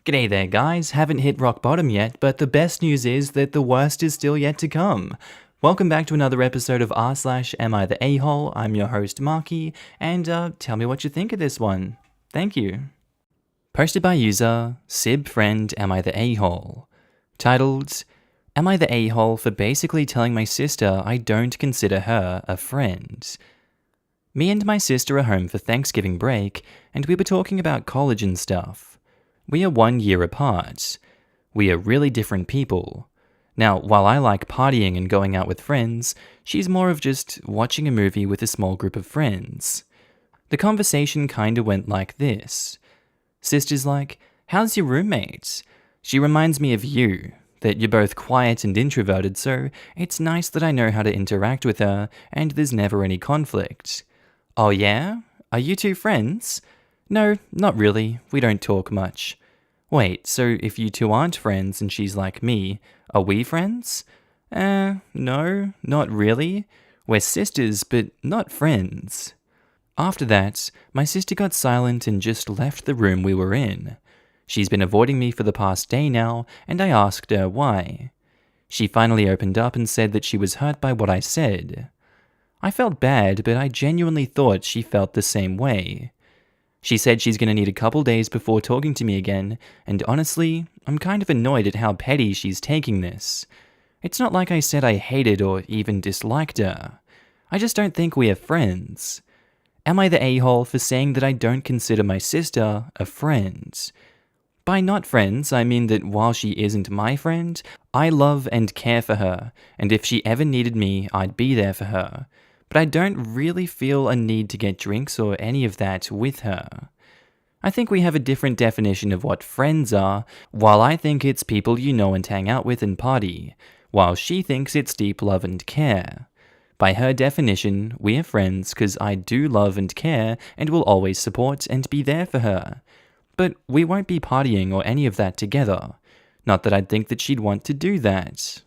G'day there guys, haven't hit rock bottom yet, but the best news is that the worst is still yet to come. Welcome back to another episode of r/Am I the A-hole? I'm your host Markee, and tell me what you think of this one. Thank you. Posted by user, Sib Friend Am I the A-hole? Titled, Am I the A-hole for basically telling my sister I don't consider her a friend? Me and my sister are home for Thanksgiving break, and we were talking about college and stuff. We are 1 year apart. We are really different people. Now, while I like partying and going out with friends, she's more of just watching a movie with a small group of friends. The conversation kinda went like this. Sister's like, how's your roommate? She reminds me of you, that you're both quiet and introverted, so it's nice that I know how to interact with her and there's never any conflict. Oh yeah? Are you two friends? No, not really. We don't talk much. Wait, so if you two aren't friends and she's like me, are we friends? No, not really. We're sisters, but not friends. After that, my sister got silent and just left the room we were in. She's been avoiding me for the past day now, and I asked her why. She finally opened up and said that she was hurt by what I said. I felt bad, but I genuinely thought she felt the same way. She said she's gonna need a couple days before talking to me again, and honestly, I'm kind of annoyed at how petty she's taking this. It's not like I said I hated or even disliked her. I just don't think we are friends. Am I the a-hole for saying that I don't consider my sister a friend? By not friends, I mean that while she isn't my friend, I love and care for her, and if she ever needed me, I'd be there for her. But I don't really feel a need to get drinks or any of that with her. I think we have a different definition of what friends are, while I think it's people you know and hang out with and party, while she thinks it's deep love and care. By her definition, we are friends because I do love and care and will always support and be there for her. But we won't be partying or any of that together. Not that I'd think that she'd want to do that.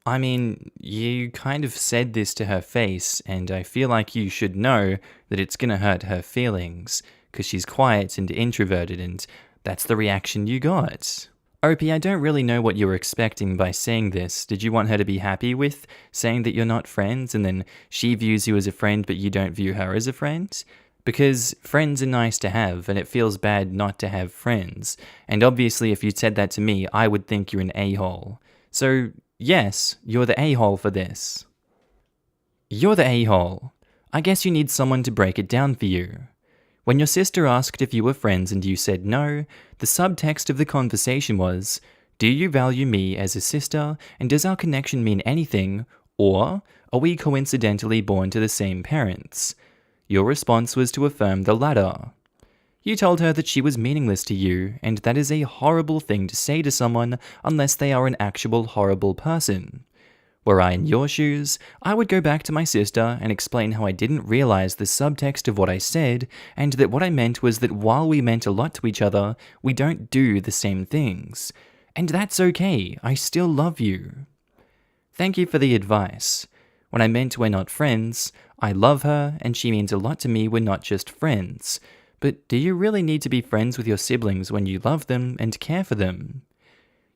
I mean, you kind of said this to her face, and I feel like you should know that it's gonna hurt her feelings, because she's quiet and introverted, and that's the reaction you got. Opie, I don't really know what you were expecting by saying this. Did you want her to be happy with saying that you're not friends, and then she views you as a friend, but you don't view her as a friend? Because friends are nice to have, and it feels bad not to have friends. And obviously, if you said that to me, I would think you're an a-hole. So, yes, you're the a-hole for this. You're the a-hole. I guess you need someone to break it down for you. When your sister asked if you were friends and you said no, the subtext of the conversation was, do you value me as a sister, and does our connection mean anything, or are we coincidentally born to the same parents? Your response was to affirm the latter. You told her that she was meaningless to you, and that is a horrible thing to say to someone unless they are an actual horrible person. Were I in your shoes, I would go back to my sister and explain how I didn't realize the subtext of what I said, and that what I meant was that while we meant a lot to each other, we don't do the same things. And that's okay, I still love you. Thank you for the advice. When I meant we're not friends, I love her, and she means a lot to me, we're not just friends. But do you really need to be friends with your siblings when you love them and care for them?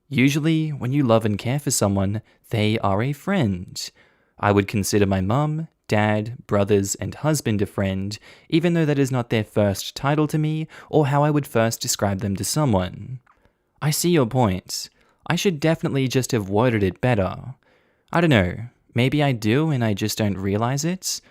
Usually, when you love and care for someone, they are a friend. I would consider my mum, dad, brothers, and husband a friend, even though that is not their first title to me, or how I would first describe them to someone. I see your point. I should definitely just have worded it better. I don't know, maybe I do and I just don't realize it?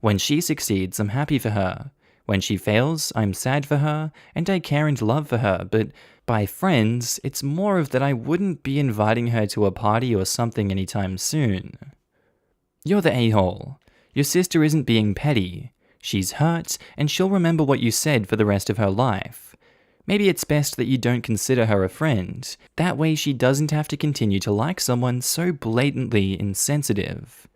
When she succeeds, I'm happy for her. When she fails, I'm sad for her, and I care and love for her, but by friends, it's more of that I wouldn't be inviting her to a party or something anytime soon. You're the a-hole. Your sister isn't being petty. She's hurt, and she'll remember what you said for the rest of her life. Maybe it's best that you don't consider her a friend. That way she doesn't have to continue to like someone so blatantly insensitive.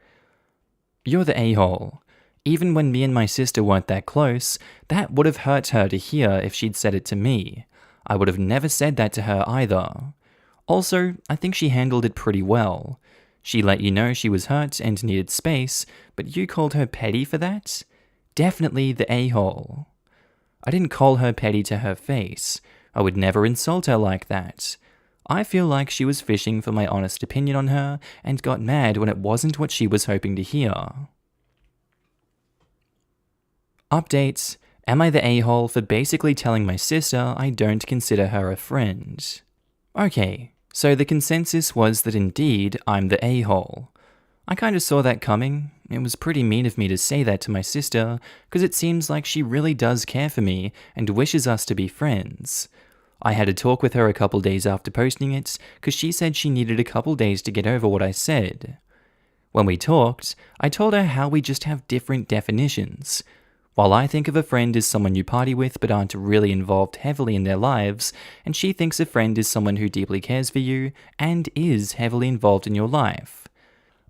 You're the a-hole. Even when me and my sister weren't that close, that would have hurt her to hear if she'd said it to me. I would have never said that to her either. Also, I think she handled it pretty well. She let you know she was hurt and needed space, but you called her petty for that? Definitely the a-hole. I didn't call her petty to her face. I would never insult her like that. I feel like she was fishing for my honest opinion on her and got mad when it wasn't what she was hoping to hear. Updates. Am I the a-hole for basically telling my sister I don't consider her a friend? Okay, so the consensus was that indeed I'm the a-hole. I kind of saw that coming. It was pretty mean of me to say that to my sister, because it seems like she really does care for me and wishes us to be friends. I had a talk with her a couple days after posting it, because she said she needed a couple days to get over what I said. When we talked, I told her how we just have different definitions. While I think of a friend as someone you party with but aren't really involved heavily in their lives, and she thinks a friend is someone who deeply cares for you and is heavily involved in your life.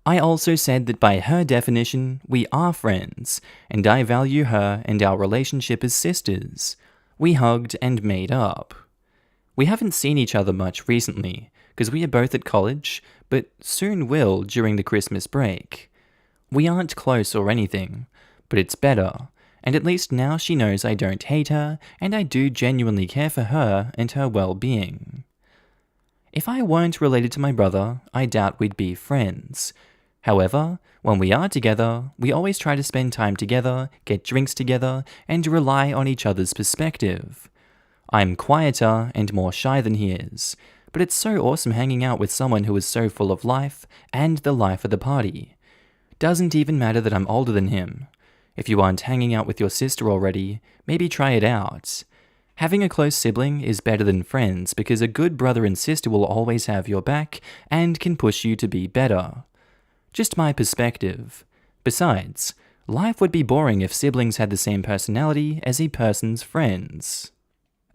I also said that by her definition, we are friends, and I value her and our relationship as sisters. We hugged and made up. We haven't seen each other much recently, because we are both at college, but soon will during the Christmas break. We aren't close or anything, but it's better, and at least now she knows I don't hate her, and I do genuinely care for her and her well-being. If I weren't related to my brother, I doubt we'd be friends. However, when we are together, we always try to spend time together, get drinks together, and rely on each other's perspective. I'm quieter and more shy than he is, but it's so awesome hanging out with someone who is so full of life and the life of the party. Doesn't even matter that I'm older than him. If you aren't hanging out with your sister already, maybe try it out. Having a close sibling is better than friends because a good brother and sister will always have your back and can push you to be better. Just my perspective. Besides, life would be boring if siblings had the same personality as a person's friends.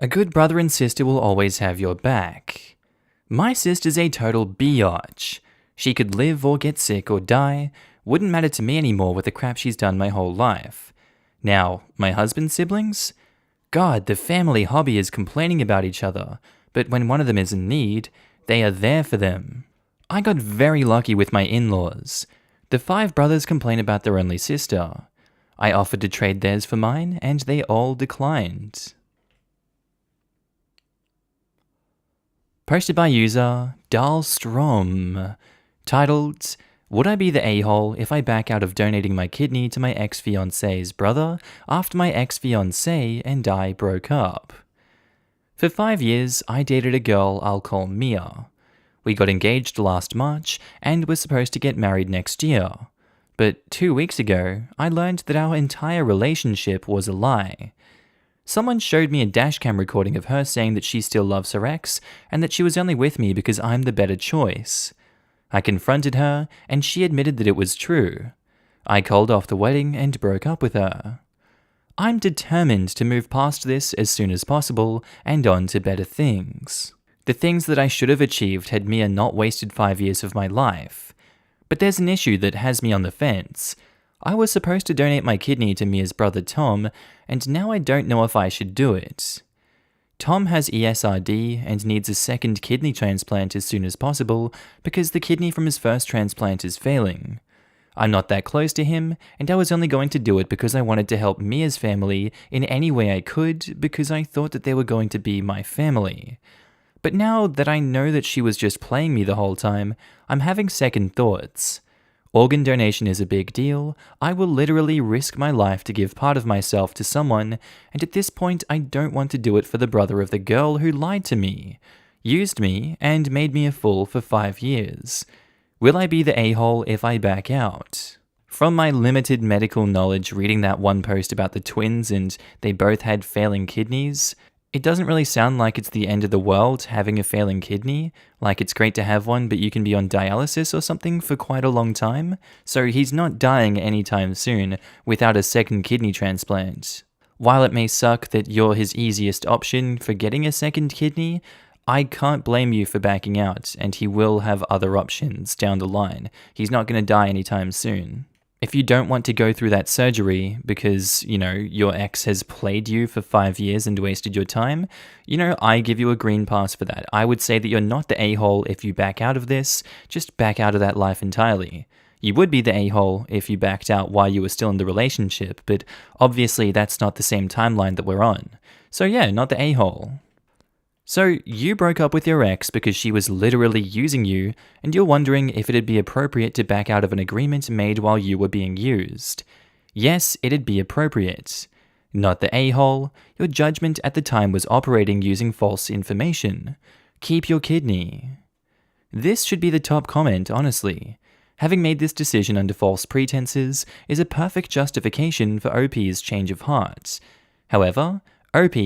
A good brother and sister will always have your back. My sister's a total biatch. She could live or get sick or die, wouldn't matter to me anymore with the crap she's done my whole life. Now, my husband's siblings? God, the family hobby is complaining about each other, but when one of them is in need, they are there for them. I got very lucky with my in-laws. The 5 brothers complain about their only sister. I offered to trade theirs for mine, and they all declined. Posted by user Dahlstrom, titled, Would I be the a-hole if I back out of donating my kidney to my ex-fiancé's brother after my ex-fiancé and I broke up? For 5 years, I dated a girl I'll call Mia. We got engaged last March and were supposed to get married next year. But 2 weeks ago, I learned that our entire relationship was a lie. Someone showed me a dashcam recording of her saying that she still loves her ex and that she was only with me because I'm the better choice. I confronted her and she admitted that it was true. I called off the wedding and broke up with her. I'm determined to move past this as soon as possible and on to better things. The things that I should have achieved had Mia not wasted 5 years of my life. But there's an issue that has me on the fence. I was supposed to donate my kidney to Mia's brother Tom, and now I don't know if I should do it. Tom has ESRD and needs a second kidney transplant as soon as possible because the kidney from his first transplant is failing. I'm not that close to him, and I was only going to do it because I wanted to help Mia's family in any way I could because I thought that they were going to be my family. But now that I know that she was just playing me the whole time, I'm having second thoughts. Organ donation is a big deal. I will literally risk my life to give part of myself to someone, and at this point I don't want to do it for the brother of the girl who lied to me, used me, and made me a fool for 5 years. Will I be the a-hole if I back out? From my limited medical knowledge reading that one post about the twins and they both had failing kidneys, it doesn't really sound like it's the end of the world having a failing kidney, like it's great to have one but you can be on dialysis or something for quite a long time, so he's not dying anytime soon without a second kidney transplant. While it may suck that you're his easiest option for getting a second kidney, I can't blame you for backing out, and he will have other options down the line. He's not going to die anytime soon. If you don't want to go through that surgery because, your ex has played you for 5 years and wasted your time, I give you a green pass for that. I would say that you're not the a-hole if you back out of this, just back out of that life entirely. You would be the a-hole if you backed out while you were still in the relationship, but obviously that's not the same timeline that we're on. So yeah, not the a-hole. So, you broke up with your ex because she was literally using you, and you're wondering if it'd be appropriate to back out of an agreement made while you were being used. Yes, it'd be appropriate. Not the a-hole, your judgment at the time was operating using false information. Keep your kidney. This should be the top comment, honestly. Having made this decision under false pretenses is a perfect justification for OP's change of heart. However, OP,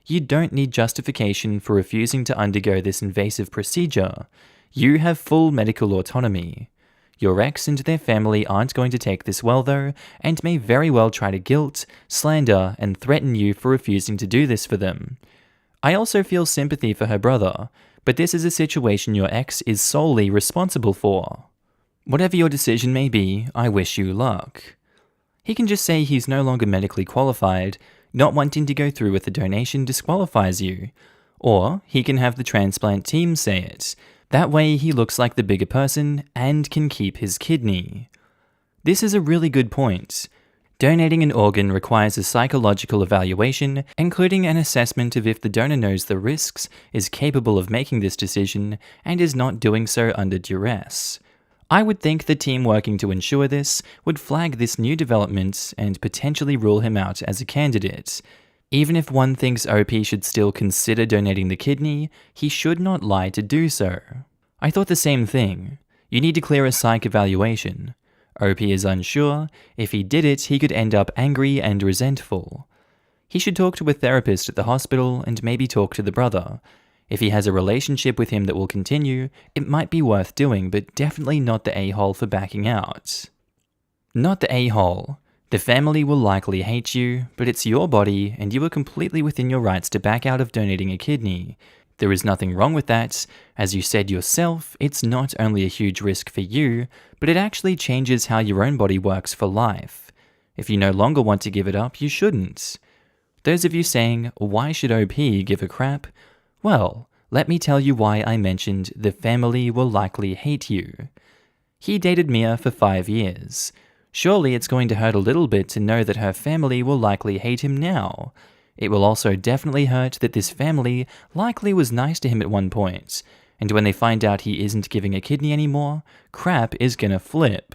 you don't need justification for refusing to undergo this invasive procedure. You have full medical autonomy. Your ex and their family aren't going to take this well though, and may very well try to guilt, slander, and threaten you for refusing to do this for them. I also feel sympathy for her brother, but this is a situation your ex is solely responsible for. Whatever your decision may be, I wish you luck. He can just say he's no longer medically qualified. Not wanting to go through with the donation disqualifies you. Or he can have the transplant team say it. That way he looks like the bigger person and can keep his kidney. This is a really good point. Donating an organ requires a psychological evaluation, including an assessment of if the donor knows the risks, is capable of making this decision, and is not doing so under duress. I would think the team working to ensure this would flag this new development and potentially rule him out as a candidate. Even if one thinks OP should still consider donating the kidney, he should not lie to do so. I thought the same thing. You need to clear a psych evaluation. OP is unsure. If he did it, he could end up angry and resentful. He should talk to a therapist at the hospital and maybe talk to the brother. If he has a relationship with him that will continue, it might be worth doing, but definitely not the a-hole for backing out. Not the a-hole. The family will likely hate you, but it's your body and you are completely within your rights to back out of donating a kidney. There is nothing wrong with that. As you said yourself, it's not only a huge risk for you, but it actually changes how your own body works for life. If you no longer want to give it up, you shouldn't. Those of you saying, why should OP give a crap? Well, let me tell you why I mentioned the family will likely hate you. He dated Mia for 5 years. Surely it's going to hurt a little bit to know that her family will likely hate him now. It will also definitely hurt that this family likely was nice to him at one point, and when they find out he isn't giving a kidney anymore, crap is gonna flip.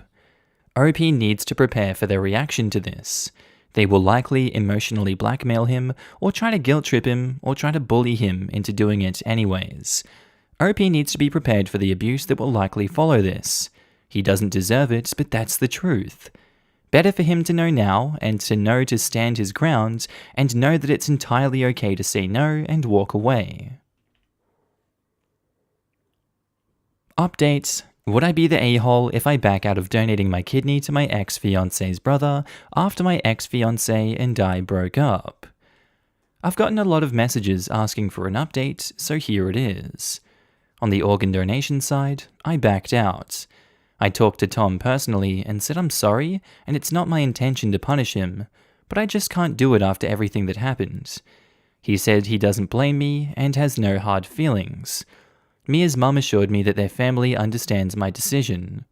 OP needs to prepare for their reaction to this. They will likely emotionally blackmail him, or try to guilt trip him, or try to bully him into doing it anyways. OP needs to be prepared for the abuse that will likely follow this. He doesn't deserve it, but that's the truth. Better for him to know now, and to know to stand his ground, and know that it's entirely okay to say no and walk away. Update. Would I be the a-hole if I back out of donating my kidney to my ex-fiance's brother after my ex-fiance and I broke up? I've gotten a lot of messages asking for an update, so here it is. On the organ donation side, I backed out. I talked to Tom personally and said I'm sorry and it's not my intention to punish him, but I just can't do it after everything that happened. He said he doesn't blame me and has no hard feelings. Mia's mum assured me that their family understands my decision.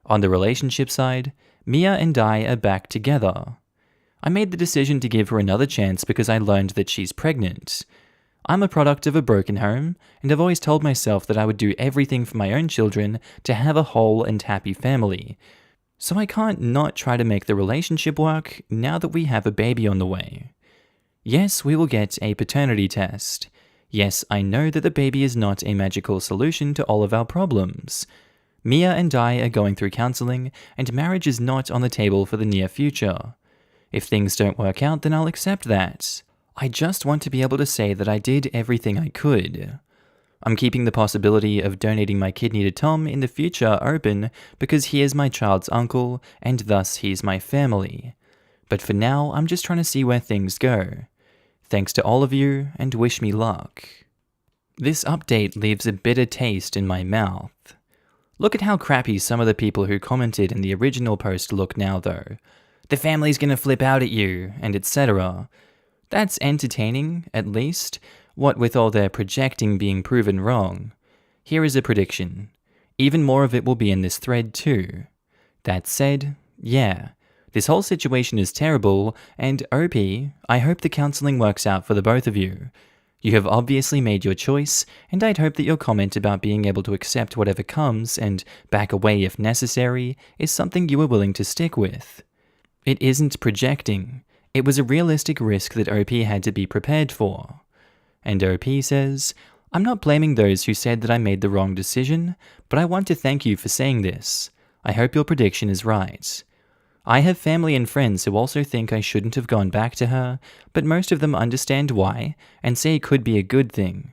On the relationship side, Mia and I are back together. I made the decision to give her another chance because I learned that she's pregnant. I'm a product of a broken home, and I've always told myself that I would do everything for my own children to have a whole and happy family. So I can't not try to make the relationship work now that we have a baby on the way. Yes, we will get a paternity test. Yes, I know that the baby is not a magical solution to all of our problems. Mia and I are going through counseling, and marriage is not on the table for the near future. If things don't work out, then I'll accept that. I just want to be able to say that I did everything I could. I'm keeping the possibility of donating my kidney to Tom in the future open because he is my child's uncle, and thus he's my family. But for now, I'm just trying to see where things go. Thanks to all of you, and wish me luck. This update leaves a bitter taste in my mouth. Look at how crappy some of the people who commented in the original post look now though. The family's gonna flip out at you, and etc. That's entertaining, at least, what with all their projecting being proven wrong. Here is a prediction. Even more of it will be in this thread too. That said, yeah. This whole situation is terrible, and OP, I hope the counseling works out for the both of you. You have obviously made your choice, and I'd hope that your comment about being able to accept whatever comes and back away if necessary is something you are willing to stick with. It isn't projecting. It was a realistic risk that OP had to be prepared for. And OP says, I'm not blaming those who said that I made the wrong decision, but I want to thank you for saying this. I hope your prediction is right. I have family and friends who also think I shouldn't have gone back to her, but most of them understand why and say it could be a good thing.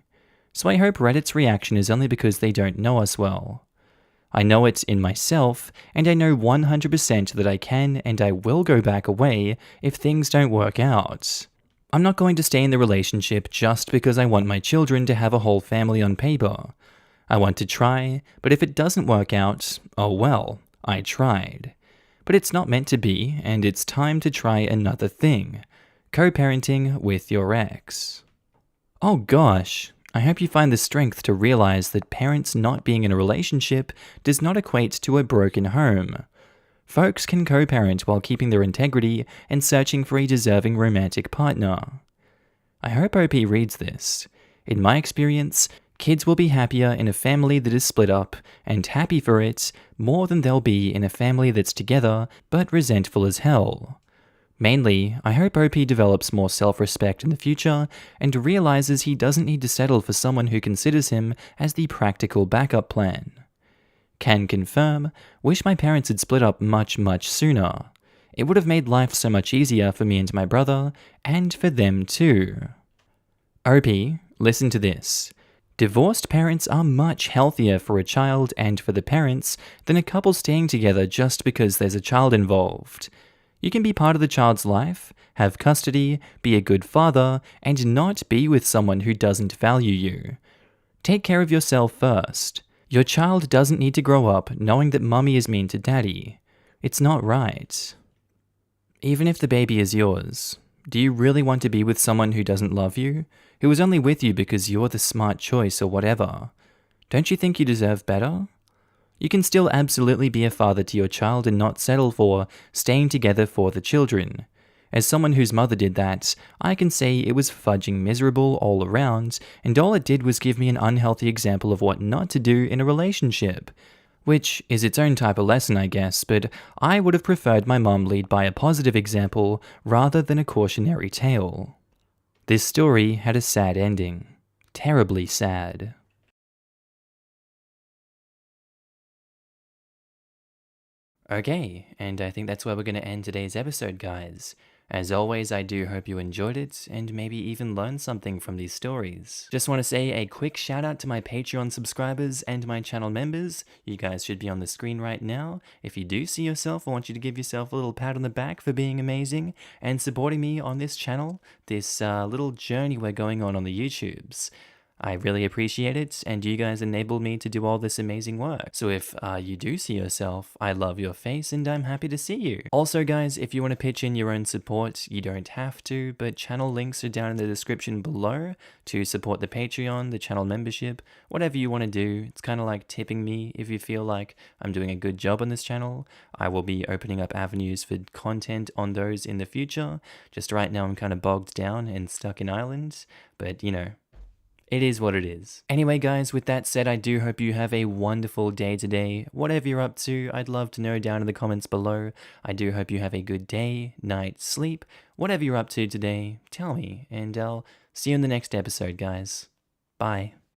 So I hope Reddit's reaction is only because they don't know us well. I know it in myself, and I know 100% that I can and I will go back away if things don't work out. I'm not going to stay in the relationship just because I want my children to have a whole family on paper. I want to try, but if it doesn't work out, oh well, I tried. But it's not meant to be, and it's time to try another thing. Co-parenting with your ex. Oh gosh, I hope you find the strength to realize that parents not being in a relationship does not equate to a broken home. Folks can co-parent while keeping their integrity and searching for a deserving romantic partner. I hope OP reads this. In my experience, kids will be happier in a family that is split up, and happy for it, more than they'll be in a family that's together, but resentful as hell. Mainly, I hope OP develops more self-respect in the future, and realizes he doesn't need to settle for someone who considers him as the practical backup plan. Can confirm, wish my parents had split up much sooner. It would have made life so much easier for me and my brother, and for them too. OP, listen to this. Divorced parents are much healthier for a child and for the parents than a couple staying together just because there's a child involved. You can be part of the child's life, have custody, be a good father, and not be with someone who doesn't value you. Take care of yourself first. Your child doesn't need to grow up knowing that mummy is mean to daddy. It's not right. Even if the baby is yours, do you really want to be with someone who doesn't love you? Who is only with you because you're the smart choice or whatever? Don't you think you deserve better? You can still absolutely be a father to your child and not settle for staying together for the children. As someone whose mother did that, I can say it was fudging miserable all around, and all it did was give me an unhealthy example of what not to do in a relationship. Which is its own type of lesson, I guess, but I would have preferred my mom lead by a positive example rather than a cautionary tale. This story had a sad ending. Terribly sad. Okay, and I think that's where we're going to end today's episode, guys. As always, I do hope you enjoyed it, and maybe even learned something from these stories. Just want to say a quick shout out to my Patreon subscribers and my channel members. You guys should be on the screen right now. If you do see yourself, I want you to give yourself a little pat on the back for being amazing and supporting me on this channel, this little journey we're going on the YouTubes. I really appreciate it, and you guys enabled me to do all this amazing work. So if you do see yourself, I love your face and I'm happy to see you. Also guys, if you want to pitch in your own support, you don't have to, but channel links are down in the description below to support the Patreon, the channel membership, whatever you want to do. It's kind of like tipping me if you feel like I'm doing a good job on this channel. I will be opening up avenues for content on those in the future. Just right now I'm kind of bogged down and stuck in Ireland, but you know, it is what it is. Anyway guys, with that said, I do hope you have a wonderful day today. Whatever you're up to, I'd love to know down in the comments below. I do hope you have a good day, night, sleep. Whatever you're up to today, tell me, and I'll see you in the next episode, guys. Bye.